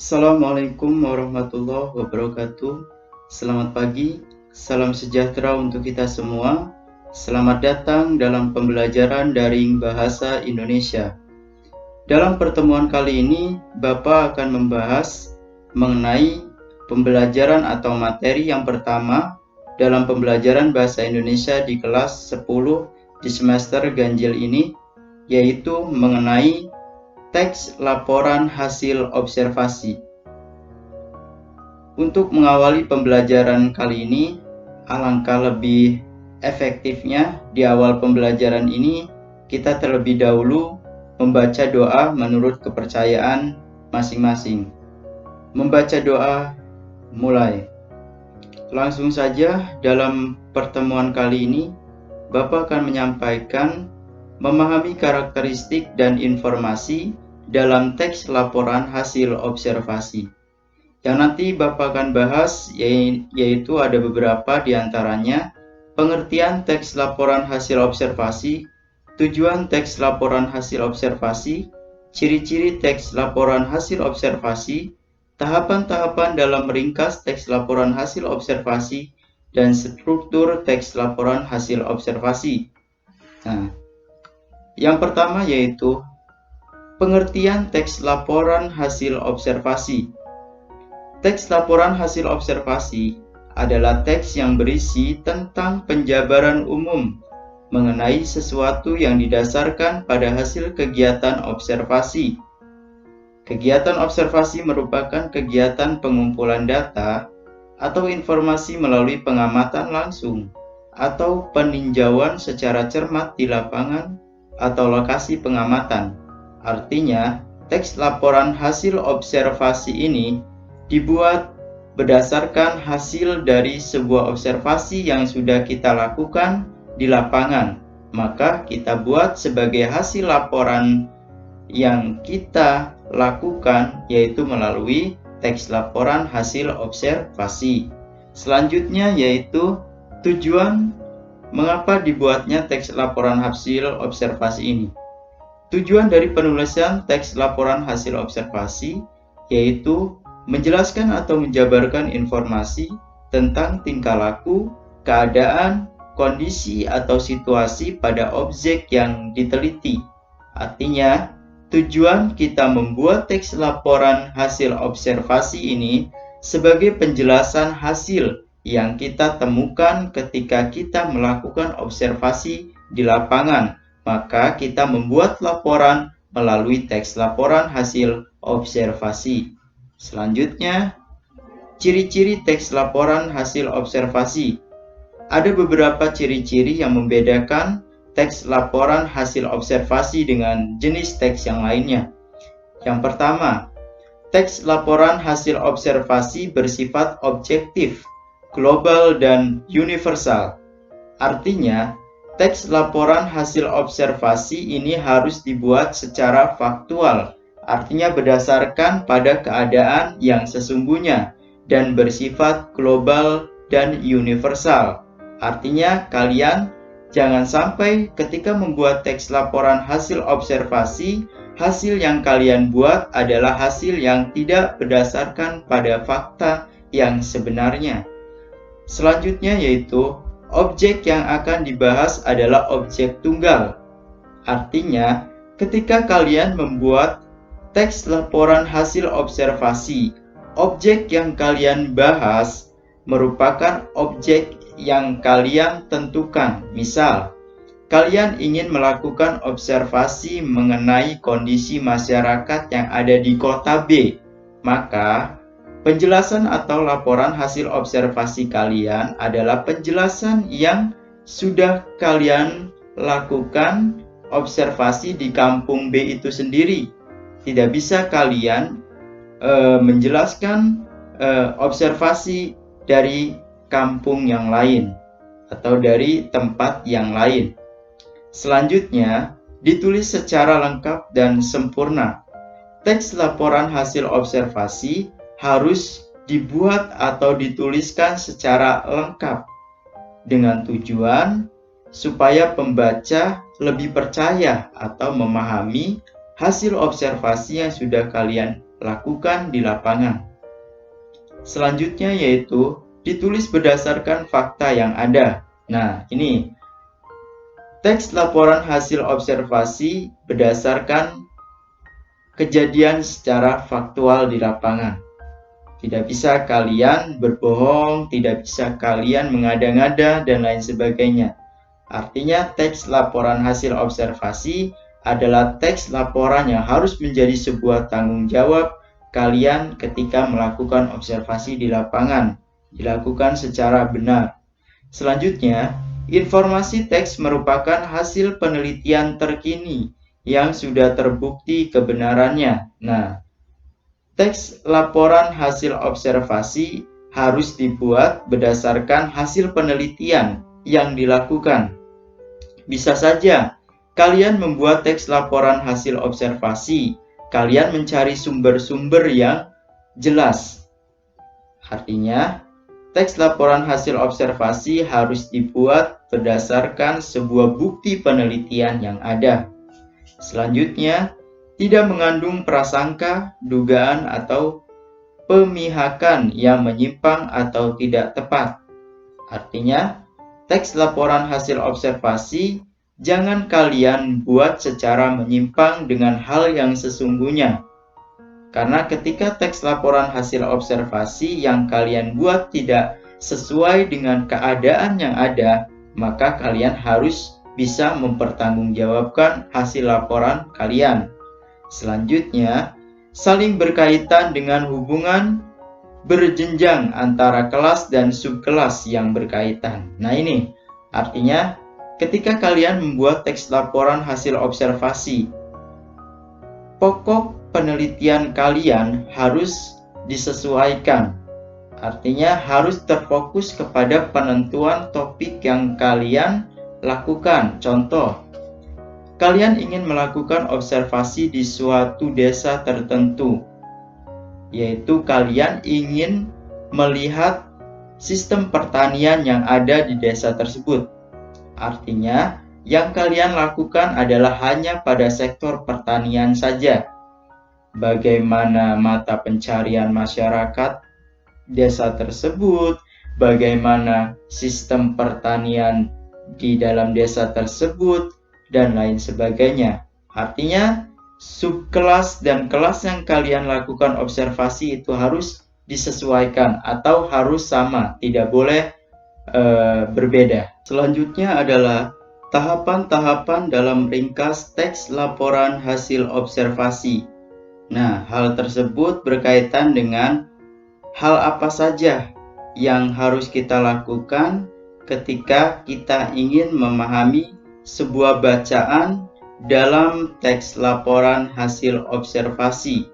Assalamualaikum warahmatullahi wabarakatuh. Selamat pagi, salam sejahtera untuk kita semua. Selamat datang dalam pembelajaran daring Bahasa Indonesia. Dalam pertemuan kali ini, Bapak akan membahas mengenai pembelajaran atau materi yang pertama dalam pembelajaran Bahasa Indonesia di kelas 10 di semester ganjil ini, yaitu mengenai teks laporan hasil observasi. Untuk mengawali pembelajaran kali ini, alangkah lebih efektifnya di awal pembelajaran ini kita terlebih dahulu membaca doa menurut kepercayaan masing-masing. Membaca doa mulai. Langsung saja dalam pertemuan kali ini, Bapak akan menyampaikan memahami karakteristik dan informasi dalam teks laporan hasil observasi. Yang nanti Bapak akan bahas yaitu ada beberapa diantaranya pengertian teks laporan hasil observasi, tujuan teks laporan hasil observasi, ciri-ciri teks laporan hasil observasi, tahapan-tahapan dalam meringkas teks laporan hasil observasi, dan struktur teks laporan hasil observasi. Nah, yang pertama yaitu pengertian teks laporan hasil observasi. Teks laporan hasil observasi adalah teks yang berisi tentang penjabaran umum mengenai sesuatu yang didasarkan pada hasil kegiatan observasi. Kegiatan observasi merupakan kegiatan pengumpulan data atau informasi melalui pengamatan langsung atau peninjauan secara cermat di lapangan atau lokasi pengamatan. Artinya, teks laporan hasil observasi ini dibuat berdasarkan hasil dari sebuah observasi yang sudah kita lakukan di lapangan. Maka kita buat sebagai hasil laporan yang kita lakukan, yaitu melalui teks laporan hasil observasi. Selanjutnya yaitu tujuan mengapa dibuatnya teks laporan hasil observasi ini. Tujuan dari penulisan teks laporan hasil observasi yaitu menjelaskan atau menjabarkan informasi tentang tingkah laku, keadaan, kondisi atau situasi pada objek yang diteliti. Artinya, tujuan kita membuat teks laporan hasil observasi ini sebagai penjelasan hasil yang kita temukan ketika kita melakukan observasi di lapangan. Maka kita membuat laporan melalui teks laporan hasil observasi. Selanjutnya, ciri-ciri teks laporan hasil observasi. Ada beberapa ciri-ciri yang membedakan teks laporan hasil observasi dengan jenis teks yang lainnya. Yang pertama, teks laporan hasil observasi bersifat objektif, global, dan universal. Artinya, teks laporan hasil observasi ini harus dibuat secara faktual, artinya berdasarkan pada keadaan yang sesungguhnya, dan bersifat global dan universal. Artinya, kalian jangan sampai ketika membuat teks laporan hasil observasi, hasil yang kalian buat adalah hasil yang tidak berdasarkan pada fakta yang sebenarnya. Selanjutnya yaitu objek yang akan dibahas adalah objek tunggal. Artinya, ketika kalian membuat teks laporan hasil observasi, objek yang kalian bahas merupakan objek yang kalian tentukan. Misal, kalian ingin melakukan observasi mengenai kondisi masyarakat yang ada di kota B, maka penjelasan atau laporan hasil observasi kalian adalah penjelasan yang sudah kalian lakukan observasi di kampung B itu sendiri. Tidak bisa kalian menjelaskan observasi dari kampung yang lain atau dari tempat yang lain. Selanjutnya, ditulis secara lengkap dan sempurna. Teks laporan hasil observasi harus dibuat atau dituliskan secara lengkap dengan tujuan supaya pembaca lebih percaya atau memahami hasil observasi yang sudah kalian lakukan di lapangan. Selanjutnya yaitu ditulis berdasarkan fakta yang ada. Nah, ini teks laporan hasil observasi berdasarkan kejadian secara faktual di lapangan. Tidak bisa kalian berbohong, tidak bisa kalian mengada-ngada, dan lain sebagainya. Artinya teks laporan hasil observasi adalah teks laporan yang harus menjadi sebuah tanggung jawab kalian ketika melakukan observasi di lapangan, dilakukan secara benar. Selanjutnya, informasi teks merupakan hasil penelitian terkini yang sudah terbukti kebenarannya. Nah, teks laporan hasil observasi harus dibuat berdasarkan hasil penelitian yang dilakukan. Bisa saja kalian membuat teks laporan hasil observasi, kalian mencari sumber-sumber yang jelas. Artinya, teks laporan hasil observasi harus dibuat berdasarkan sebuah bukti penelitian yang ada. Selanjutnya, tidak mengandung prasangka, dugaan, atau pemihakan yang menyimpang atau tidak tepat. Artinya, teks laporan hasil observasi jangan kalian buat secara menyimpang dengan hal yang sesungguhnya. Karena ketika teks laporan hasil observasi yang kalian buat tidak sesuai dengan keadaan yang ada, maka kalian harus bisa mempertanggungjawabkan hasil laporan kalian. Selanjutnya, saling berkaitan dengan hubungan berjenjang antara kelas dan subkelas yang berkaitan. Nah, ini artinya ketika kalian membuat teks laporan hasil observasi, pokok penelitian kalian harus disesuaikan. Artinya harus terfokus kepada penentuan topik yang kalian lakukan. Contoh, kalian ingin melakukan observasi di suatu desa tertentu, yaitu kalian ingin melihat sistem pertanian yang ada di desa tersebut. Artinya, yang kalian lakukan adalah hanya pada sektor pertanian saja. Bagaimana mata pencarian masyarakat desa tersebut, bagaimana sistem pertanian di dalam desa tersebut, dan lain sebagainya. Artinya, subkelas dan kelas yang kalian lakukan observasi itu harus disesuaikan atau harus sama, tidak boleh berbeda. Selanjutnya adalah tahapan-tahapan dalam ringkas teks laporan hasil observasi. Nah, hal tersebut berkaitan dengan hal apa saja yang harus kita lakukan ketika kita ingin memahami sebuah bacaan dalam teks laporan hasil observasi.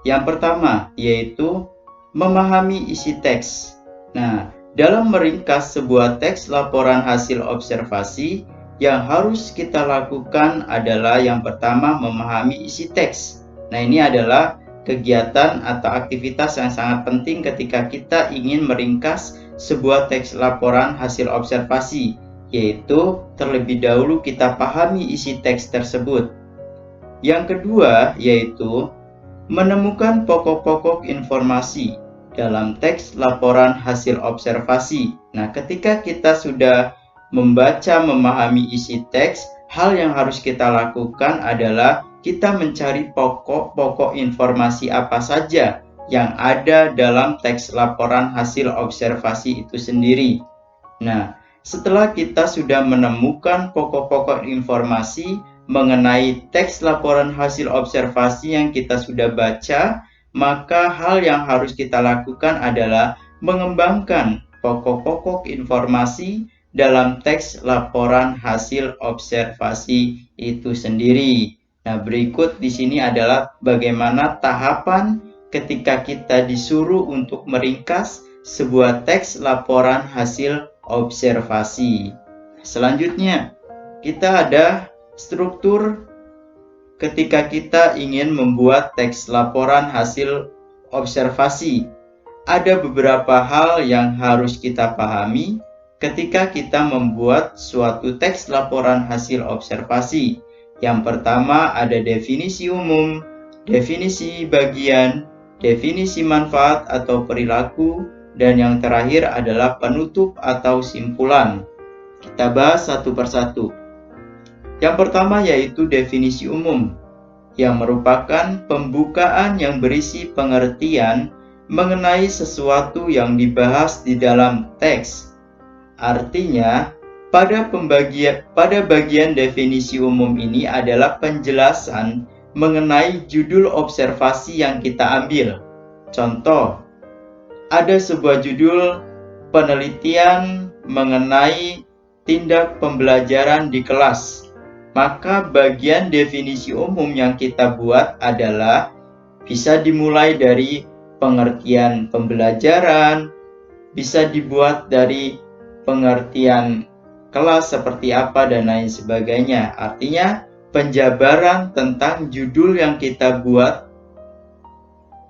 Yang pertama yaitu memahami isi teks. Nah, dalam meringkas sebuah teks laporan hasil observasi, yang harus kita lakukan adalah yang pertama memahami isi teks. Nah, ini adalah kegiatan atau aktivitas yang sangat penting ketika kita ingin meringkas sebuah teks laporan hasil observasi, yaitu terlebih dahulu kita pahami isi teks tersebut. Yang kedua yaitu menemukan pokok-pokok informasi dalam teks laporan hasil observasi. Nah, ketika kita sudah membaca, memahami isi teks, hal yang harus kita lakukan adalah kita mencari pokok-pokok informasi apa saja yang ada dalam teks laporan hasil observasi itu sendiri. Nah, setelah kita sudah menemukan pokok-pokok informasi mengenai teks laporan hasil observasi yang kita sudah baca, maka hal yang harus kita lakukan adalah mengembangkan pokok-pokok informasi dalam teks laporan hasil observasi itu sendiri. Nah, berikut di sini adalah bagaimana tahapan ketika kita disuruh untuk meringkas sebuah teks laporan hasil observasi. Selanjutnya, kita ada struktur ketika kita ingin membuat teks laporan hasil observasi. Ada beberapa hal yang harus kita pahami ketika kita membuat suatu teks laporan hasil observasi. Yang pertama ada definisi umum, definisi bagian, definisi manfaat atau perilaku, dan yang terakhir adalah penutup atau simpulan. Kita bahas satu persatu. Yang pertama yaitu definisi umum, yang merupakan pembukaan yang berisi pengertian mengenai sesuatu yang dibahas di dalam teks. Artinya, pada bagian definisi umum ini adalah penjelasan mengenai judul observasi yang kita ambil. Contoh, ada sebuah judul penelitian mengenai tindak pembelajaran di kelas. Maka bagian definisi umum yang kita buat adalah bisa dimulai dari pengertian pembelajaran, bisa dibuat dari pengertian kelas seperti apa dan lain sebagainya. Artinya penjabaran tentang judul yang kita buat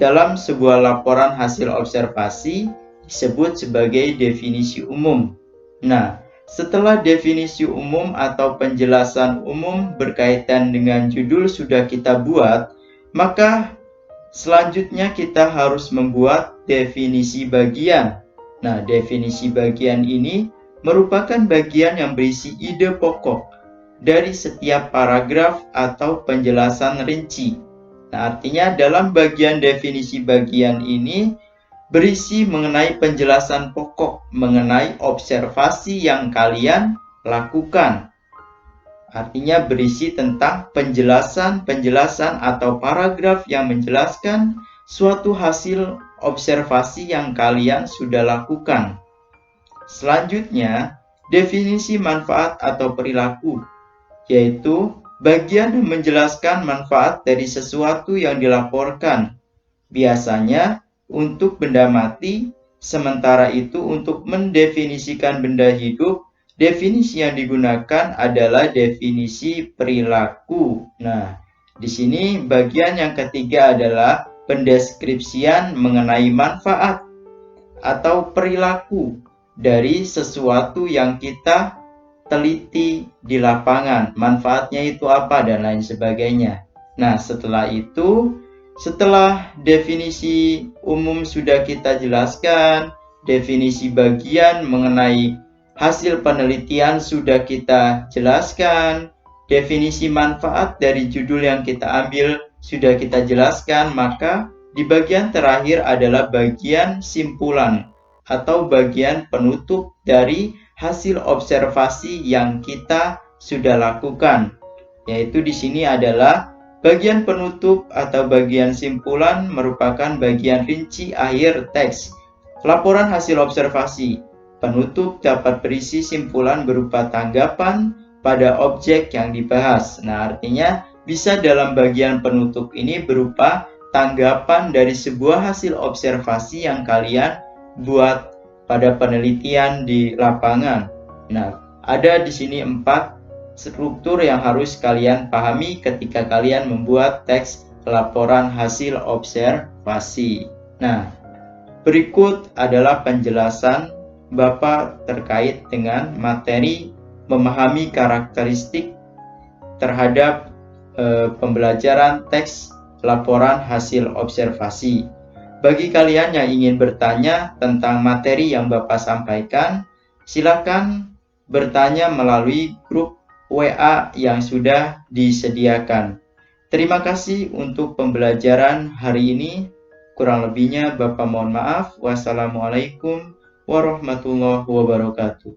dalam sebuah laporan hasil observasi disebut sebagai definisi umum. Nah, setelah definisi umum atau penjelasan umum berkaitan dengan judul sudah kita buat, maka selanjutnya kita harus membuat definisi bagian. Nah, definisi bagian ini merupakan bagian yang berisi ide pokok dari setiap paragraf atau penjelasan rinci. Nah, artinya dalam bagian definisi bagian ini berisi mengenai penjelasan pokok mengenai observasi yang kalian lakukan. Artinya berisi tentang penjelasan atau paragraf yang menjelaskan suatu hasil observasi yang kalian sudah lakukan. Selanjutnya, definisi manfaat atau perilaku, yaitu bagian yang menjelaskan manfaat dari sesuatu yang dilaporkan. Biasanya untuk benda mati, sementara itu untuk mendefinisikan benda hidup, definisi yang digunakan adalah definisi perilaku. Nah, di sini bagian yang ketiga adalah pendeskripsian mengenai manfaat atau perilaku dari sesuatu yang kita teliti di lapangan. Manfaatnya itu apa dan lain sebagainya. Nah, setelah definisi umum sudah kita jelaskan, definisi bagian mengenai hasil penelitian sudah kita jelaskan, definisi manfaat dari judul yang kita ambil sudah kita jelaskan, maka di bagian terakhir adalah bagian simpulan atau bagian penutup dari hasil observasi yang kita sudah lakukan. Yaitu di sini adalah bagian penutup atau bagian simpulan merupakan bagian rinci akhir teks. Laporan hasil observasi. Penutup dapat berisi simpulan berupa tanggapan pada objek yang dibahas. Nah, artinya bisa dalam bagian penutup ini berupa tanggapan dari sebuah hasil observasi yang kalian buat pada penelitian di lapangan. Nah, ada di sini 4 struktur yang harus kalian pahami ketika kalian membuat teks laporan hasil observasi. Nah, berikut adalah penjelasan Bapak terkait dengan materi memahami karakteristik terhadap pembelajaran teks laporan hasil observasi. Bagi kalian yang ingin bertanya tentang materi yang Bapak sampaikan, silakan bertanya melalui grup WA yang sudah disediakan. Terima kasih untuk pembelajaran hari ini. Kurang lebihnya Bapak mohon maaf. Wassalamualaikum warahmatullahi wabarakatuh.